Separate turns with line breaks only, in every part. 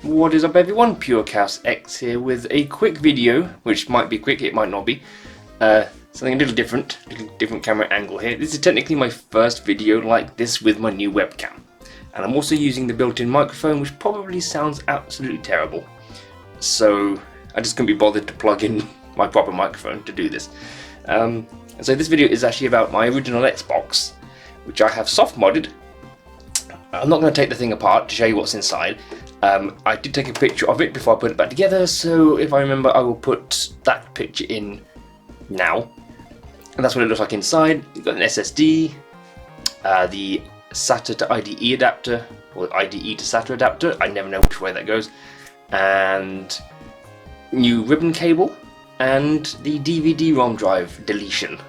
What is up everyone, PureChaosX here with a quick video, which might be quick, it might not be. Something a little different camera angle here. This is technically my first video like this with my new webcam. And I'm also using the built-in microphone, which probably sounds absolutely terrible. So I just couldn't be bothered to plug in my proper microphone to do this. And so this video is actually about my original Xbox, which I have soft modded. I'm not going to take the thing apart to show you what's inside. I did take a picture of it before I put it back together, so if I remember I will put that picture in now. And that's what it looks like inside. You've got an SSD, the SATA to IDE adapter, or IDE to SATA adapter, I never know which way that goes, and new ribbon cable, and the DVD-ROM drive deletion,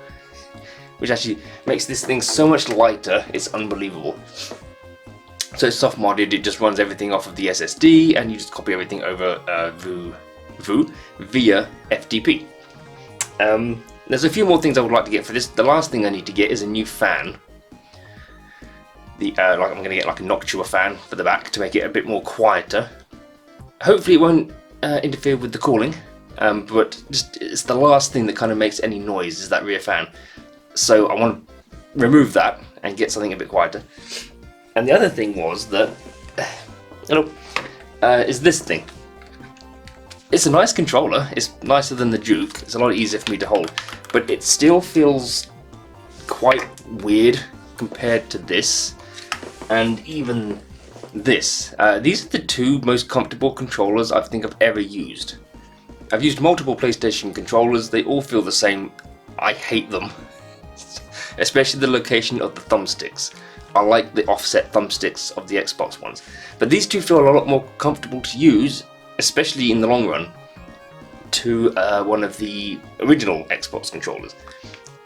which actually makes this thing so much lighter, it's unbelievable. So it's soft modded, it just runs everything off of the SSD and you just copy everything over via FTP. There's a few more things I would like to get for this. The last thing I need to get is a new fan. I'm going to get like a Noctua fan for the back to make it a bit more quieter. Hopefully it won't interfere with the cooling, but just it's the last thing that kind of makes any noise is that rear fan. So I want to remove that and get something a bit quieter. And the other thing was that, is this thing. It's a nice controller, it's nicer than the Duke, it's a lot easier for me to hold, but it still feels quite weird compared to this, and even this. These are the two most comfortable controllers I think I've ever used. I've used multiple PlayStation controllers, they all feel the same. I hate them, especially the location of the thumbsticks. I like the offset thumbsticks of the Xbox ones, but these two feel a lot more comfortable to use, especially in the long run, to one of the original Xbox controllers.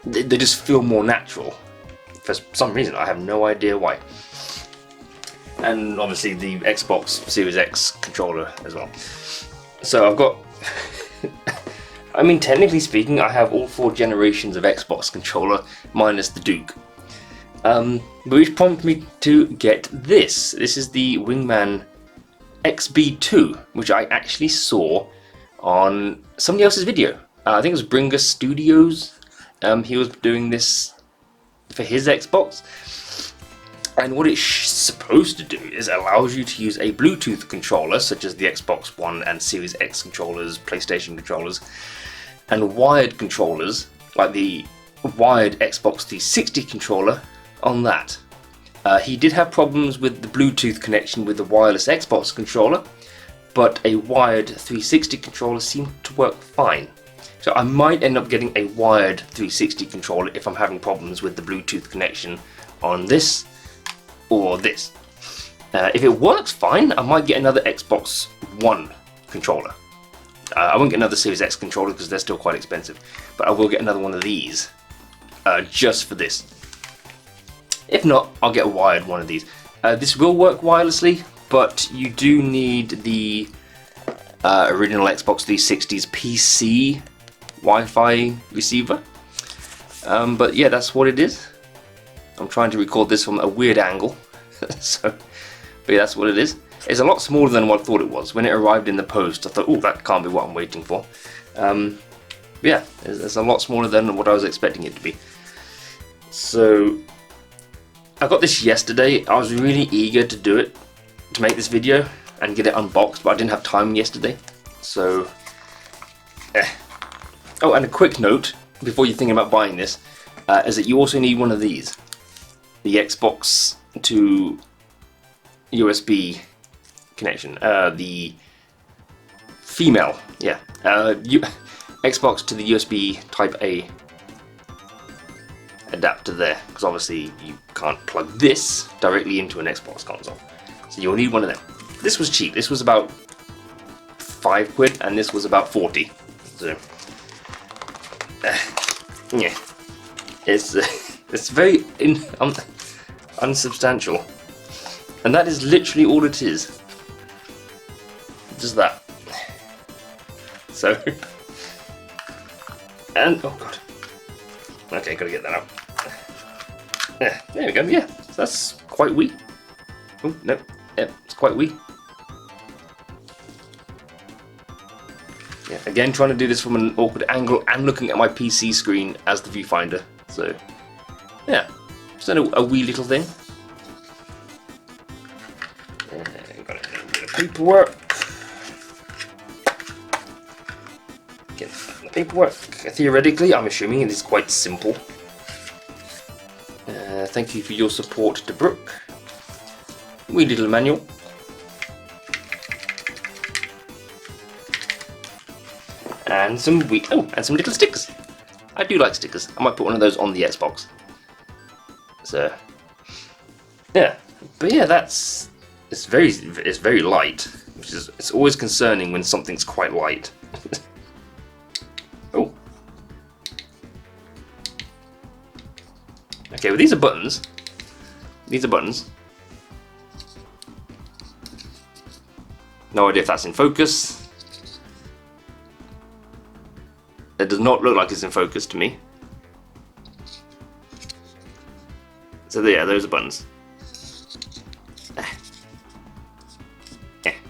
They just feel more natural for some reason. I have no idea why. And obviously the Xbox Series X controller as well. So I've got I mean, technically speaking, I have all 4 generations of Xbox controller minus the Duke. Which prompted me to get this. This is the Wingman XB2, which I actually saw on somebody else's video. I think it was Bringer Studios. He was doing this for his Xbox. And what it's supposed to do is allows you to use a Bluetooth controller, such as the Xbox One and Series X controllers, PlayStation controllers, and wired controllers, like the wired Xbox 360 controller, on that. He did have problems with the Bluetooth connection with the wireless Xbox controller, but a wired 360 controller seemed to work fine. So I might end up getting a wired 360 controller if I'm having problems with the Bluetooth connection on this or this. If it works fine, I might get another Xbox One controller. I won't get another Series X controller because they're still quite expensive, but I will get another one of these just for this. If not, I'll get a wired one of these. This will work wirelessly, but you do need the original Xbox 360's PC Wi-Fi receiver. But yeah, that's what it is. I'm trying to record this from a weird angle, but yeah, that's what it is. It's a lot smaller than what I thought it was. When it arrived in the post, I thought, oh, that can't be what I'm waiting for. Yeah, it's a lot smaller than what I was expecting it to be. So I got this yesterday. I was really eager to do it, to make this video and get it unboxed, but I didn't have time yesterday. So, Oh, and a quick note before you're thinking about buying this, is that you also need one of these. The Xbox to USB connection. The female, yeah. Xbox to the USB Type A adapter there, because obviously you can't plug this directly into an Xbox console, so you'll need one of them. This was cheap. This was about £5 and this was about 40. So yeah, it's very unsubstantial, and that is literally all it is. Just that. So, and oh god. Okay, gotta get that out. Yeah, there we go. Yeah, that's quite wee. Oh no, yeah, it's quite wee. Yeah, again, trying to do this from an awkward angle and looking at my PC screen as the viewfinder. So, yeah, just a wee little thing. Got a bit of paperwork. Get the paperwork. Theoretically, I'm assuming it is quite simple. Thank you for your support to Brook. Wee little manual. And some little stickers. I do like stickers. I might put one of those on the Xbox. So yeah, but yeah, it's very light, which is it's always concerning when something's quite light. Oh, okay. Well, these are buttons. These are buttons. No idea if that's in focus. It does not look like it's in focus to me. So yeah, those are buttons.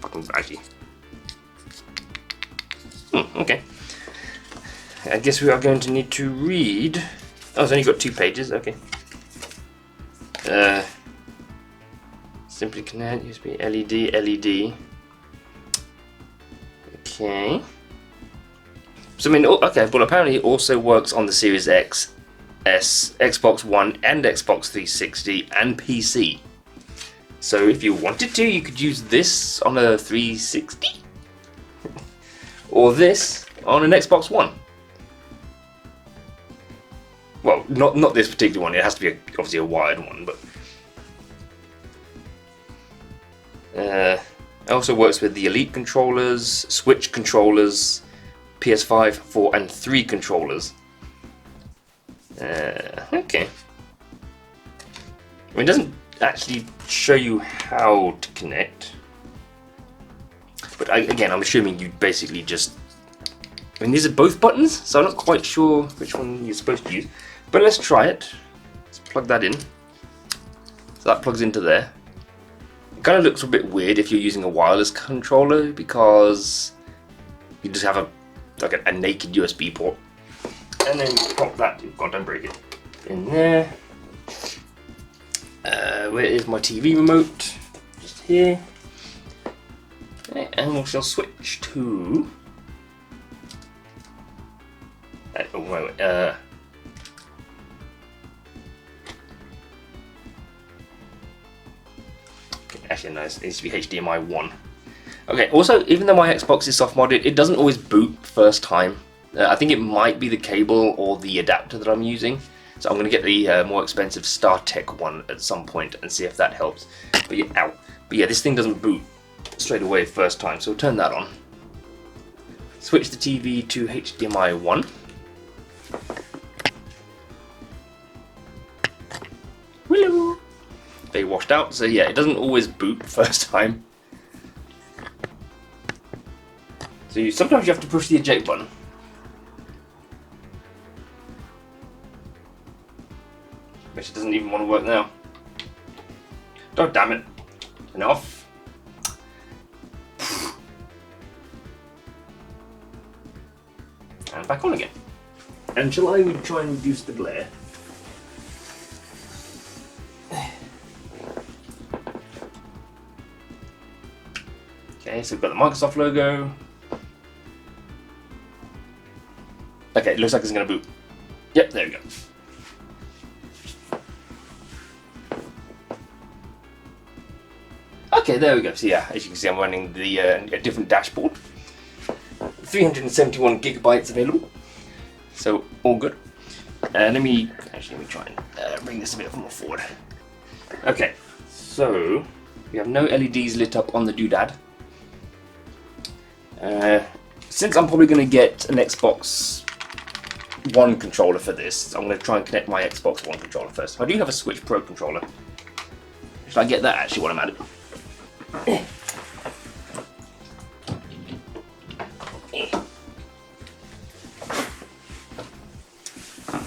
Fucking actually. Okay. I guess we are going to need to read. Oh, it's only got 2 pages. Okay. Simply connect USB LED. Okay. So I mean, okay, well apparently it also works on the Series X, S, Xbox One, and Xbox 360 and PC. So if you wanted to, you could use this on a 360, or this on an Xbox One. Well, not this particular one. It has to be obviously a wired one, but it also works with the Elite controllers, Switch controllers, PS5, 4, and 3 controllers. Okay. I mean, it doesn't actually show you how to connect. But again, I'm assuming you basically just... I mean, these are both buttons, so I'm not quite sure which one you're supposed to use. But let's try it. Let's plug that in. So that plugs into there. It kind of looks a bit weird if you're using a wireless controller, because you just have a naked USB port, and then pop that. God, don't break it. In there. Where is my TV remote? Just here. Okay, and we shall switch to. Oh wait. Okay, actually, no, it needs to be HDMI 1. Okay, also, even though my Xbox is soft modded, it doesn't always boot first time. I think it might be the cable or the adapter that I'm using. So I'm going to get the more expensive StarTech one at some point and see if that helps. But yeah, ow. But yeah, this thing doesn't boot straight away first time, so we'll turn that on. Switch the TV to HDMI 1. Hello. They washed out, so yeah, it doesn't always boot first time. So sometimes you have to push the eject button. Which doesn't even want to work now. Oh, damn it. Enough. And back on again. And shall I try and reduce the glare? Okay, so we've got the Microsoft logo. Okay, it looks like it's going to boot. Yep, there we go. Okay, there we go. So yeah, as you can see, I'm running the a different dashboard. 371 gigabytes available. So all good. Let me try and bring this a bit more forward. Okay, so we have no LEDs lit up on the doodad. Since I'm probably going to get an Xbox One controller for this, I'm going to try and connect my Xbox One controller first. I do have a Switch Pro controller. Should I get that actually while I'm at it?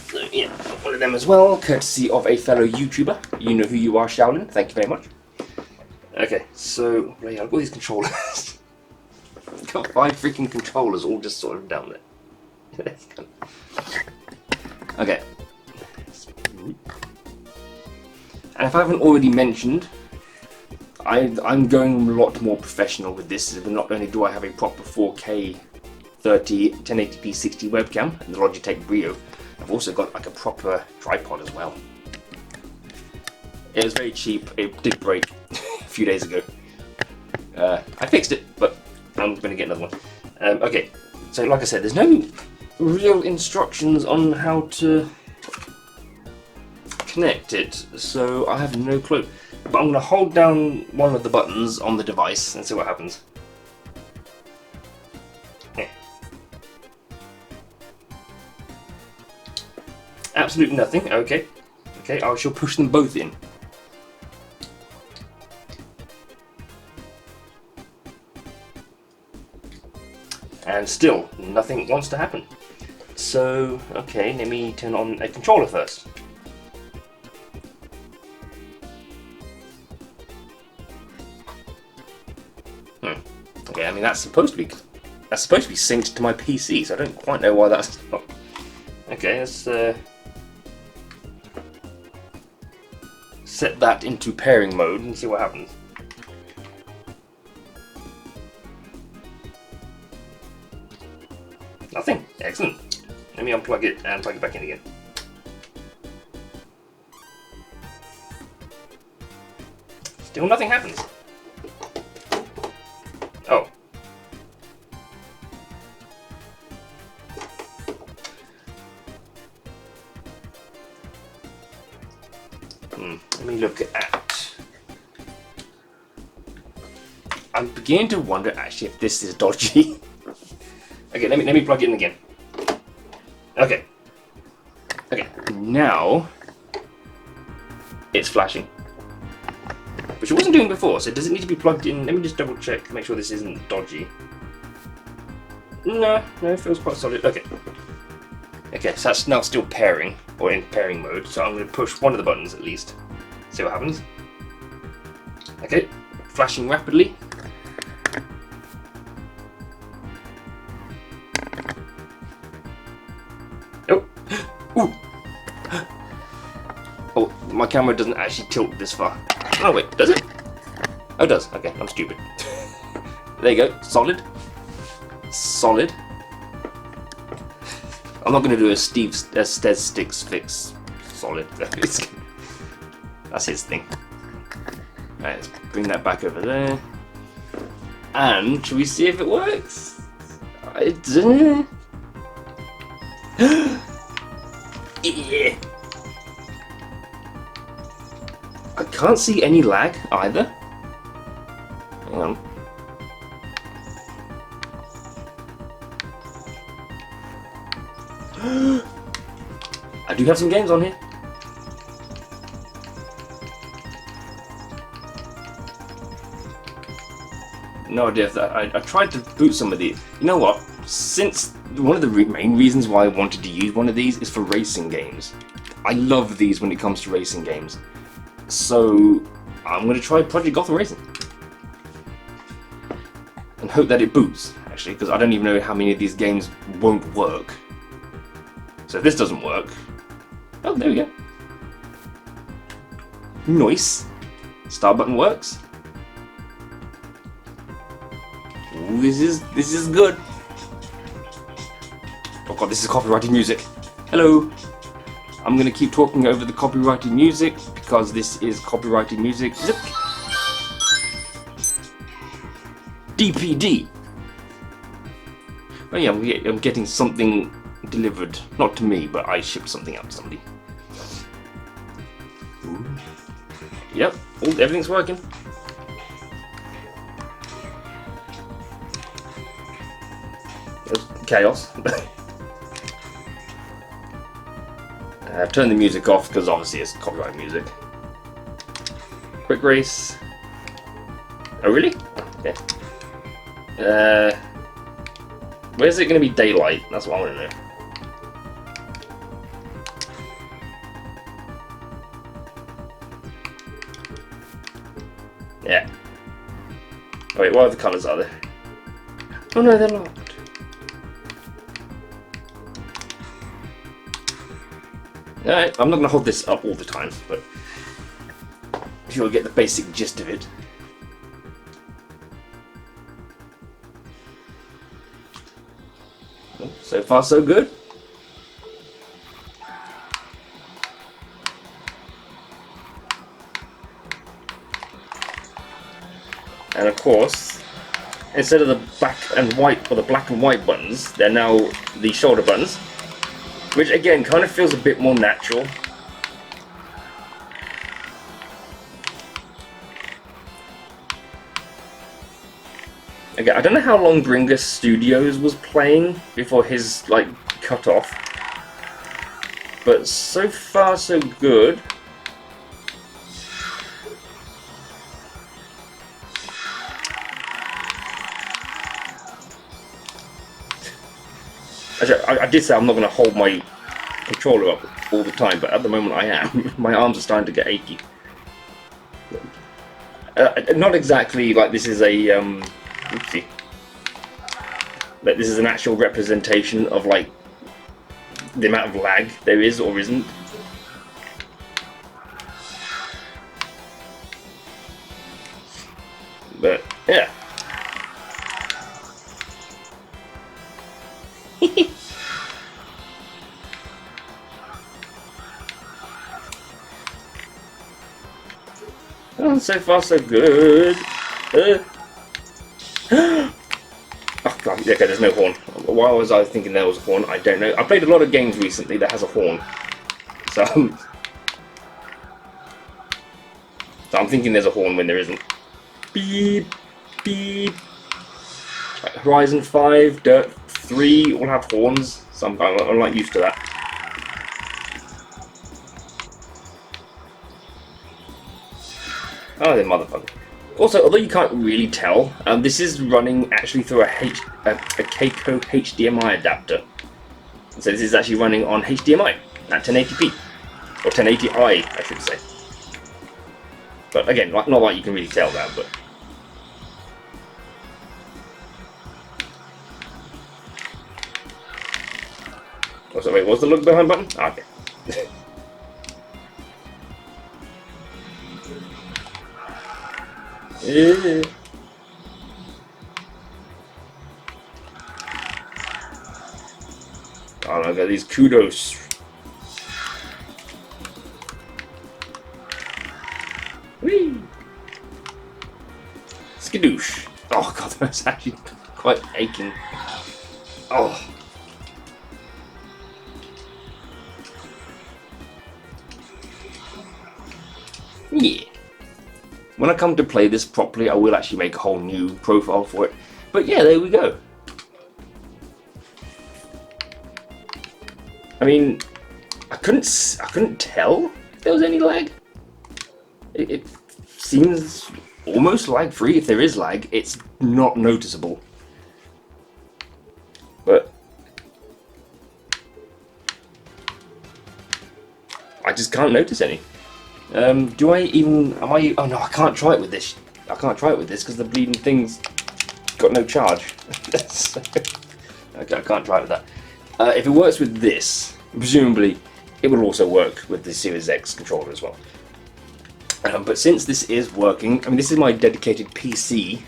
So yeah, one of them as well, courtesy of a fellow YouTuber. You know who you are, Shaolin. Thank you very much. Okay, so yeah, I've got these controllers. got 5 freaking controllers all just sort of down there. Okay. And if I haven't already mentioned, I'm going a lot more professional with this. Not only do I have a proper 4K 30 1080p 60 webcam and the Logitech Brio, I've also got like a proper tripod as well. It was very cheap. It did break a few days ago. I fixed it, but I'm going to get another one. Okay, so like I said, there's no real instructions on how to connect it, so I have no clue. But I'm going to hold down one of the buttons on the device and see what happens. Yeah. Absolutely nothing. Okay. Okay, I shall push them both in. And still, nothing wants to happen. So, okay, let me turn on a controller first. Okay, I mean that's supposed to be synced to my PC, so I don't quite know why that's not. Okay, let's set that into pairing mode and see what happens. Nothing. Excellent. Let me unplug it and plug it back in again. Still nothing happens. Oh. Let me look at... I'm beginning to wonder actually if this is dodgy. Okay, let me plug it in again. Okay. Okay, now it's flashing. Which it wasn't doing before, so does it need to be plugged in? Let me just double check, make sure this isn't dodgy. No, it feels quite solid. Okay. Okay, so that's now still pairing, or in pairing mode, so I'm going to push one of the buttons at least. See what happens. Okay, flashing rapidly. Oh! Ooh! Oh, my camera doesn't actually tilt this far. Oh wait, does it? Oh, it does. Okay, I'm stupid. There you go, solid. Solid. I'm not going to do a Stez Sticks fix solid. That's his thing. Alright, let's bring that back over there. And should we see if it works? Yeah. I can't see any lag either. Hang on. I do have some games on here. No idea if that. I tried to boot some of these. You know what? Since one of the main reasons why I wanted to use one of these is for racing games. I love these when it comes to racing games. So I'm going to try Project Gotham Racing. And hope that it boots, actually, because I don't even know how many of these games won't work. So if this doesn't work... Oh, there we go. Nice. Start button works. Ooh, this is good. Oh god, this is copyrighted music. Hello. I'm going to keep talking over the copyrighted music because this is copyrighted music. Zip. DPD. Oh yeah, I'm getting something delivered. Not to me, but I shipped something out to somebody. Ooh. Yep, everything's working. Chaos. I've turned the music off because obviously it's copyright music. Quick race. Oh really? Okay. Where's it going to be daylight? That's what I want to know. Yeah. Oh, wait, what other colours are there? Oh no, they're locked. Alright, I'm not going to hold this up all the time, but you'll get the basic gist of it. So far, so good. And of course, instead of the black and white, or the black and white buttons, they're now the shoulder buttons, which again kind of feels a bit more natural. Again, I don't know how long Bringus Studios was playing before his like cut off, but so far so good. Actually, I did say I'm not going to hold my controller up all the time, but at the moment I am. My arms are starting to get achy. Not exactly like this is a oopsie. But this is an actual representation of like the amount of lag there is or isn't. But yeah. Oh, so far so good. Oh god, okay, there's no horn. Why was I thinking there was a horn? I don't know. I played a lot of games recently that has a horn. So I'm thinking there's a horn when there isn't. Beep, beep. Like Horizon 5, Dirt 3 all have horns. So I'm not used to that. Oh, the motherfucker. Also, although you can't really tell, this is running actually through a Keiko HDMI adapter. So this is actually running on HDMI at 1080p. Or 1080i, I should say. But again, not like you can really tell that, but... Oh, so wait, what's the look behind button? Ah, okay. Yeah. Oh, look at these kudos. Whee! Skadoosh. Oh god, that's actually quite aching. Oh. Yeah. When I come to play this properly, I will actually make a whole new profile for it. But yeah, there we go. I mean, I couldn't tell if there was any lag. It seems almost lag-free. If there is lag, it's not noticeable. But I just can't notice any. Do I even... Am I... Oh no, I can't try it with this. I can't try it with this because the bleeding thing's got no charge. So, okay, I can't try it with that. If it works with this, presumably it will also work with the Series X controller as well. But since this is working... I mean, this is my dedicated PC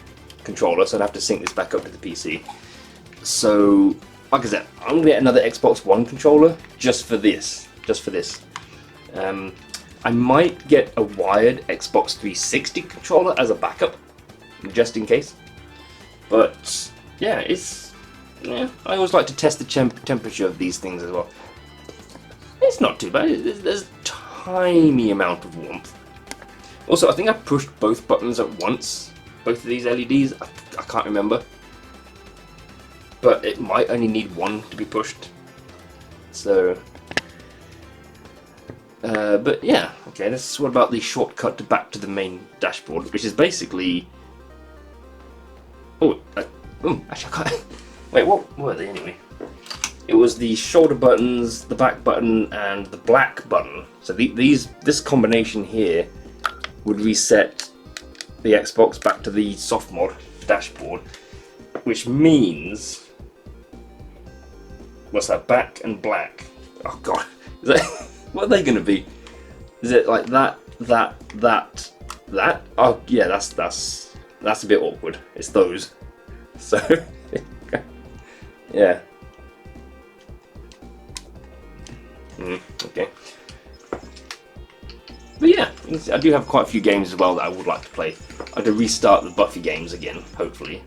controller, so I'd have to sync this back up to the PC. So, like I said, I'm going to get another Xbox One controller just for this. Just for this. I might get a wired Xbox 360 controller as a backup, just in case. But yeah, I always like to test the temperature of these things as well. It's not too bad. There's a tiny amount of warmth. Also, I think I pushed both buttons at once. Both of these LEDs. I can't remember. But it might only need one to be pushed. So... but yeah, okay, what about the shortcut back to the main dashboard, which is basically... actually I can't... Wait, what were they anyway? It was the shoulder buttons, the back button, and the black button. So this combination here would reset the Xbox back to the soft mod dashboard, which means, what's that? Back and black. Oh god, is that, what are they going to be? Is it like that? Oh yeah, that's a bit awkward. It's those. So yeah. Okay. But yeah, I do have quite a few games as well that I would like to play. I have to restart the Buffy games again, hopefully.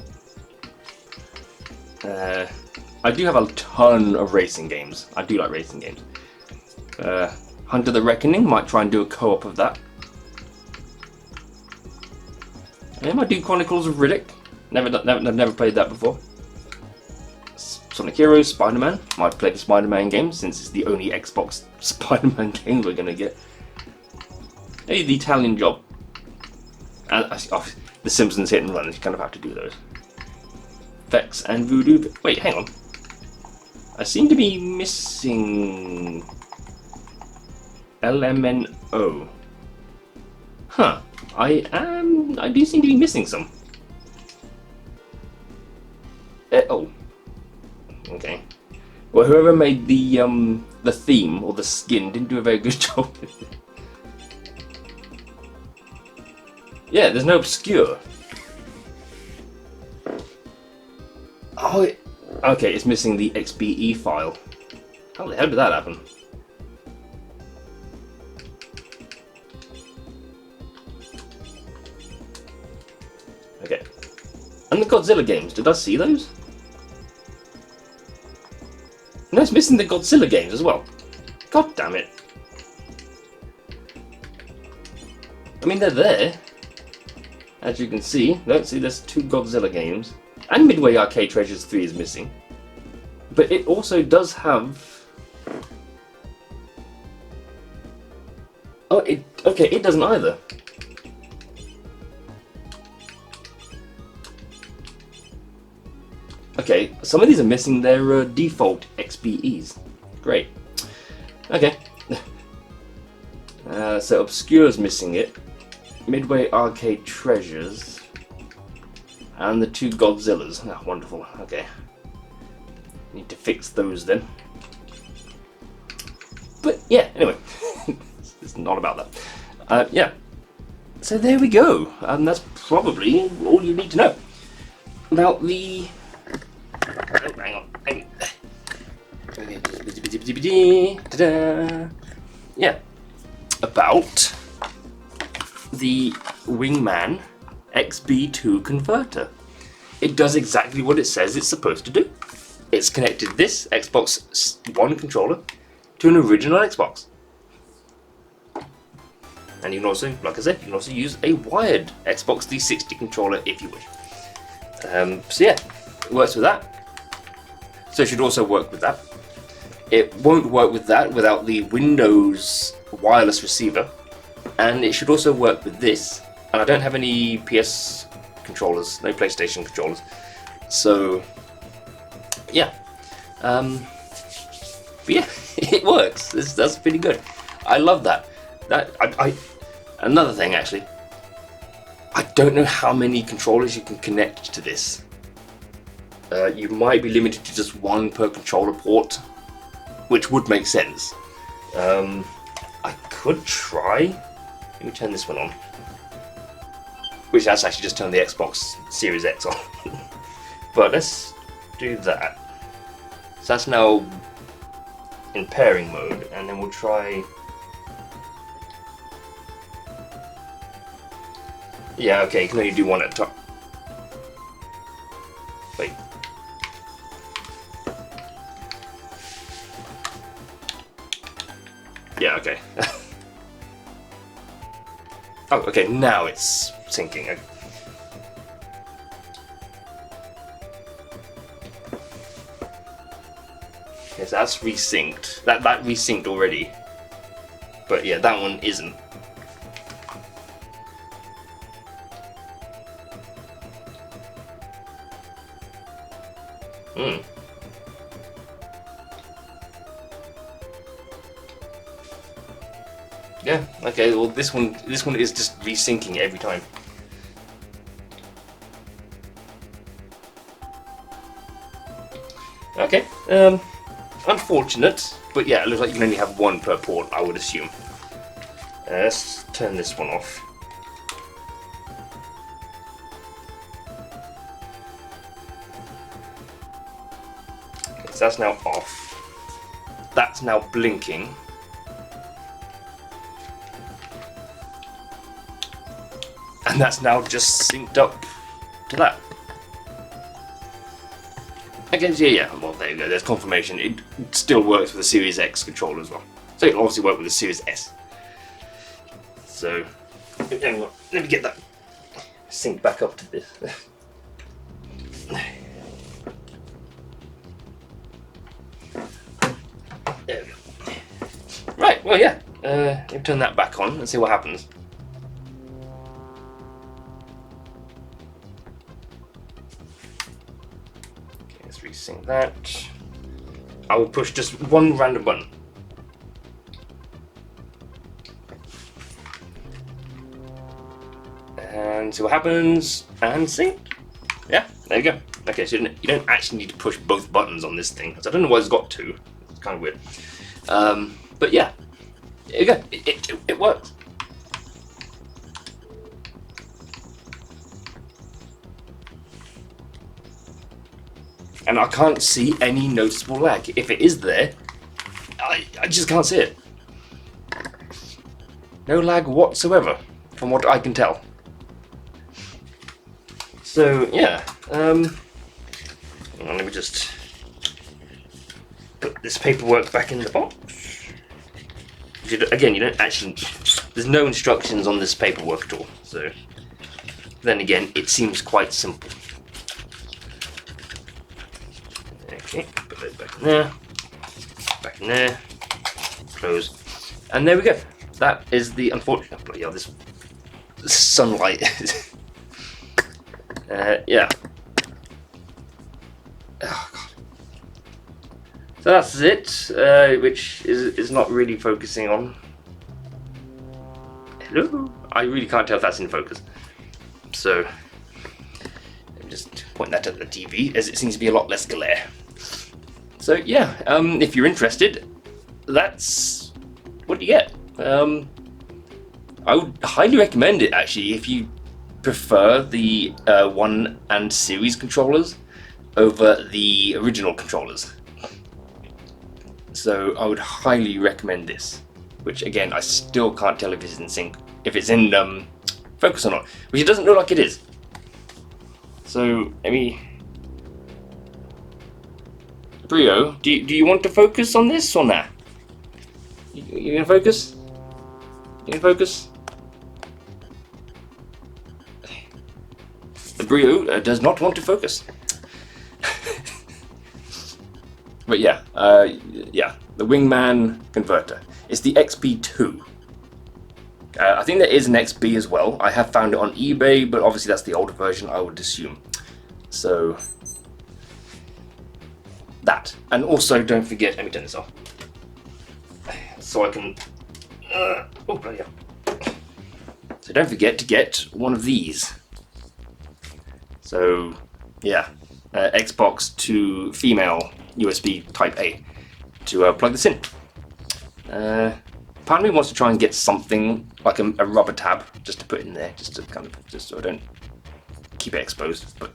I do have a ton of racing games. I do like racing games. Hunter the Reckoning, might try and do a co-op of that. I might do Chronicles of Riddick. Never played that before. Sonic Heroes, Spider-Man. Might play the Spider-Man game since it's the only Xbox Spider-Man game we're gonna get. Maybe the Italian Job. And the Simpsons Hit and Run. You kind of have to do those. Vex and Voodoo. Wait, hang on. I seem to be missing LMNO. Huh. I do seem to be missing some. Oh. Okay. Well, whoever made the theme or the skin didn't do a very good job with it. Yeah, there's no obscure. Oh, okay, it's missing the XBE file. How the hell did that happen? Okay. And the Godzilla games, did I see those? No, it's missing the Godzilla games as well. God damn it. I mean, they're there. As you can see, there's 2 Godzilla games. And Midway Arcade Treasures 3 is missing. But it also does have... Oh, okay, it doesn't either. Okay, some of these are missing their default XBEs. Great. Okay. So Obscure's missing it. Midway Arcade Treasures. And the 2 Godzillas. Oh, wonderful. Okay. Need to fix those then. But yeah, anyway. It's not about that. Yeah. So there we go. And that's probably all you need to know about the... Oh, hang on. Yeah. About the Wingman XB2 Converter. It does exactly what it says it's supposed to do. It's connected this Xbox One controller to an original Xbox. And you can also, like I said, you can also use a wired Xbox 360 controller if you wish. So yeah, it works with that. So it should also work with that. It won't work with that without the Windows wireless receiver. And it should also work with this. And I don't have any PS controllers, no PlayStation controllers. So, yeah. But yeah, it works. That's pretty good. I love that. Another thing, actually. I don't know how many controllers you can connect to this. You might be limited to just 1 per controller port, which would make sense. I could try. Let me turn this one on. Which has actually just turned the Xbox Series X on. But let's do that. So that's now in pairing mode, and then we'll try... Yeah, okay, you can only do 1 at a time. Wait. Yeah, okay. Oh, okay, now it's syncing. Okay, so that's resynced. That resynced already. But yeah, that one isn't. Yeah, okay, well this one is just resyncing every time. Okay, unfortunate, but yeah, it looks like you can only have one per port, I would assume. Let's turn this one off. Okay, so that's now off. That's now blinking. And that's now just synced up to that. Okay, yeah, well there you go, there's confirmation. It still works with the Series X controller as well. So it'll obviously work with the Series S. So, hang on, let me get that synced back up to this. There we go. Right, well yeah, let me turn that back on and see what happens. Resync that. I will push just one random button. And see what happens. And sync. Yeah, there you go. Okay, so you don't actually need to push both buttons on this thing. I don't know why it's got two. It's kind of weird. But yeah, there you go. It works. And I can't see any noticeable lag. If it is there, I just can't see it. No lag whatsoever, from what I can tell. So yeah, let me just put this paperwork back in the box. Again, you don't actually, there's no instructions on this paperwork at all. So then again, it seems quite simple. Okay, put those back in there, close, and there we go. That is the unfortunate, bloody hell, this sunlight. Yeah. Oh god. So that's it, which is not really focusing on. Hello? I really can't tell if that's in focus. So let me just point that at the TV, as it seems to be a lot less glare. So yeah, if you're interested, that's what you get. I would highly recommend it actually if you prefer the 1 and series controllers over the original controllers. So I would highly recommend this, which again I still can't tell if it's in sync, if it's in focus or not, which it doesn't look like it is. So let me. Brio, do you want to focus on this or nah? You gonna focus? You gonna focus? The Brio does not want to focus. But yeah, yeah, the Wingman Converter. It's the XB2. I think there is an XB as well. I have found it on eBay, but obviously that's the older version, I would assume. So that, and also don't forget, let me turn this off so I can oh bloody hell. So don't forget to get one of these. So yeah, Xbox to female USB Type A to plug this in. Part of me wants to try and get something like a rubber tab just to put in there, just to kind of, just so I don't keep it exposed, but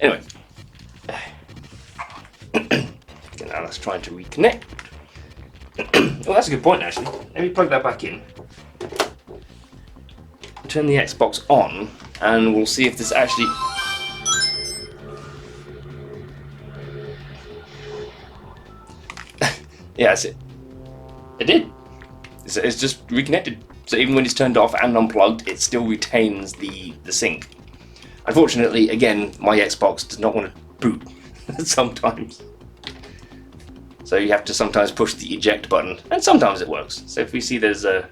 anyway. Okay, now let's try to reconnect. Oh, that's a good point actually. Let me plug that back in. Turn the Xbox on, and we'll see if this actually. Yeah, that's it. It did. It's just reconnected. So even when it's turned off and unplugged, it still retains the sync. Unfortunately, again, my Xbox does not want to boot sometimes. So you have to sometimes push the eject button, and sometimes it works. So if we see there's no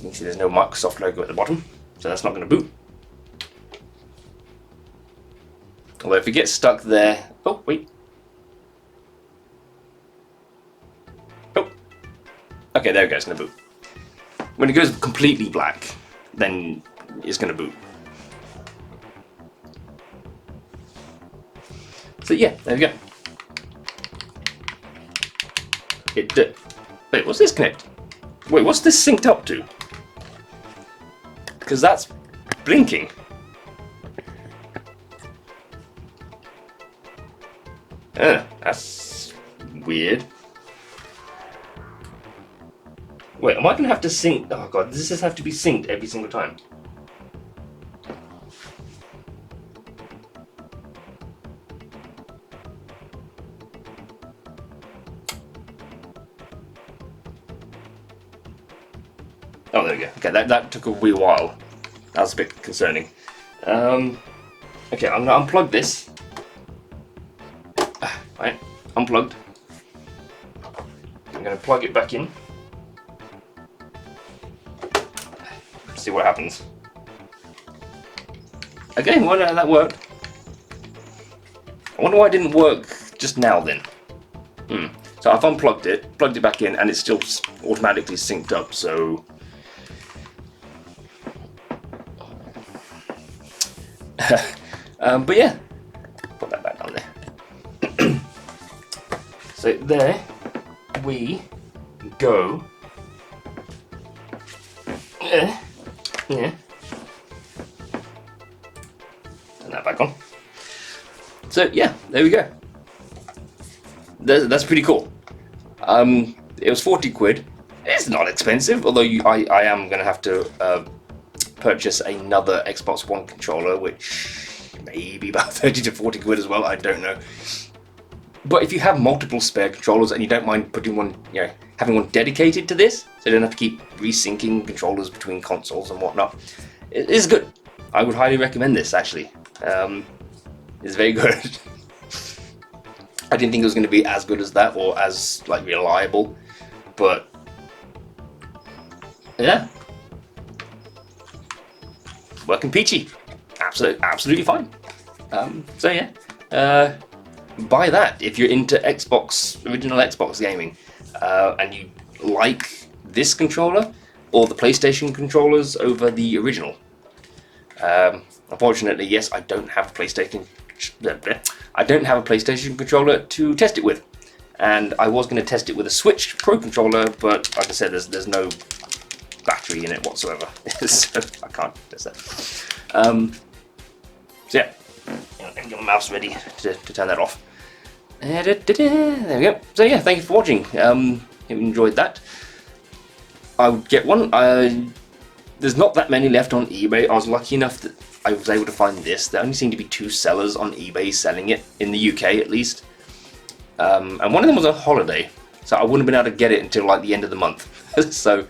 Microsoft logo at the bottom, so that's not going to boot. Although if it gets stuck there, oh wait. Oh, okay, there we go. It's going to boot. When it goes completely black, then it's going to boot. So yeah, there we go. Wait, what's this connect? Wait, what's this synced up to? Because that's blinking. That's weird. Wait, am I gonna have to sync? Oh god, does this have to be synced every single time? Oh, there we go. Okay, that took a wee while. That was a bit concerning. Okay, I'm gonna unplug this. Right, unplugged. I'm gonna plug it back in. See what happens. Okay, well, that worked. I wonder why it didn't work just now then. So I've unplugged it, plugged it back in, and it's still automatically synced up, so... but yeah, put that back down there. So there we go. Yeah. Turn that back on. So yeah, there we go. That's pretty cool. It was 40 quid. It's not expensive, although I am going to have to purchase another Xbox One controller, which may be about 30 to 40 quid as well, I don't know. But if you have multiple spare controllers and you don't mind putting one, having one dedicated to this, so you don't have to keep resyncing controllers between consoles and whatnot, it is good. I would highly recommend this, actually. It's very good. I didn't think it was going to be as good as that, or as reliable, but yeah, working peachy, absolutely fine. So yeah, buy that if you're into original Xbox gaming, and you like this controller or the PlayStation controllers over the original. Unfortunately, yes, I don't have a PlayStation controller to test it with, and I was going to test it with a Switch Pro controller, but like I said, there's no battery in it whatsoever, so I can't test that. So yeah, let me get my mouse ready to turn that off. There we go. So yeah, thank you for watching. Hope you enjoyed that. I would get one. There's not that many left on eBay. I was lucky enough that I was able to find this. There only seem to be 2 sellers on eBay selling it, in the UK at least. And one of them was on holiday, so I wouldn't have been able to get it until the end of the month. So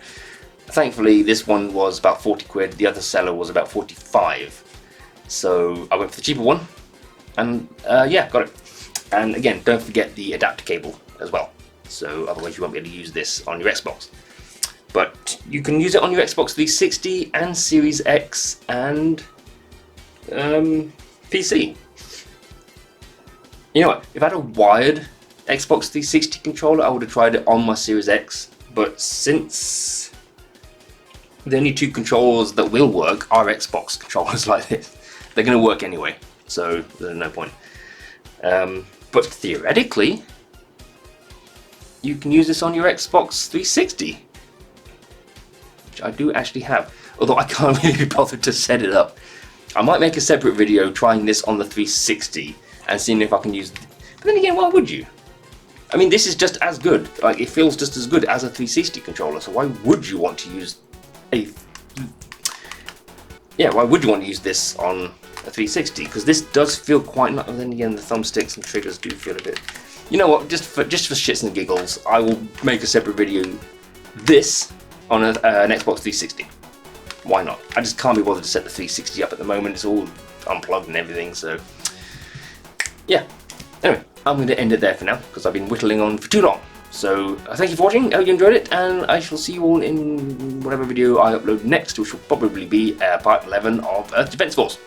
thankfully this one was about 40 quid, the other seller was about 45. So I went for the cheaper one, and yeah, got it. And again, don't forget the adapter cable as well, so otherwise you won't be able to use this on your Xbox. But you can use it on your Xbox 360 and Series X and PC. You know what, if I had a wired Xbox 360 controller, I would have tried it on my Series X, but since the only 2 controllers that will work are Xbox controllers like this, they're going to work anyway, so there's no point. But theoretically, you can use this on your Xbox 360, which I do actually have, although I can't really be bothered to set it up. I might make a separate video trying this on the 360 and seeing if I can use it. But then again, why would you? I mean, this is just as good. It feels just as good as a 360 controller, so why would you want to use why would you want to use this on a 360? Because this does feel quite nice. And then again, the thumbsticks and triggers do feel a bit... You know what, just for shits and giggles, I will make a separate video this on an Xbox 360. Why not? I just can't be bothered to set the 360 up at the moment. It's all unplugged and everything, so yeah. Anyway, I'm going to end it there for now because I've been whittling on for too long. So thank you for watching. I hope you enjoyed it, and I shall see you all in whatever video I upload next, which will probably be part 11 of Earth Defense Force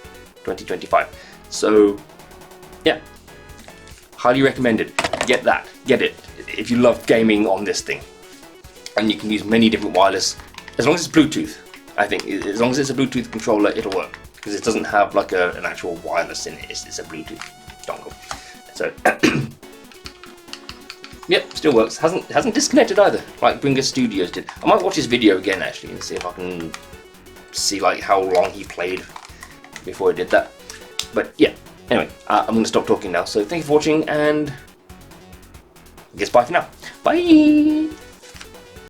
2025. So yeah, highly recommended. Get that. Get it if you love gaming on this thing, and you can use many different wireless, as long as it's Bluetooth. I think as long as it's a Bluetooth controller, it'll work, because it doesn't have an actual wireless in it. It's a Bluetooth dongle. So yep, still works. Hasn't disconnected either, like Bringer Studios did. I might watch his video again actually and see if I can see like how long he played before he did that. But yeah, anyway, I'm going to stop talking now. So thank you for watching, and I guess bye for now. Bye!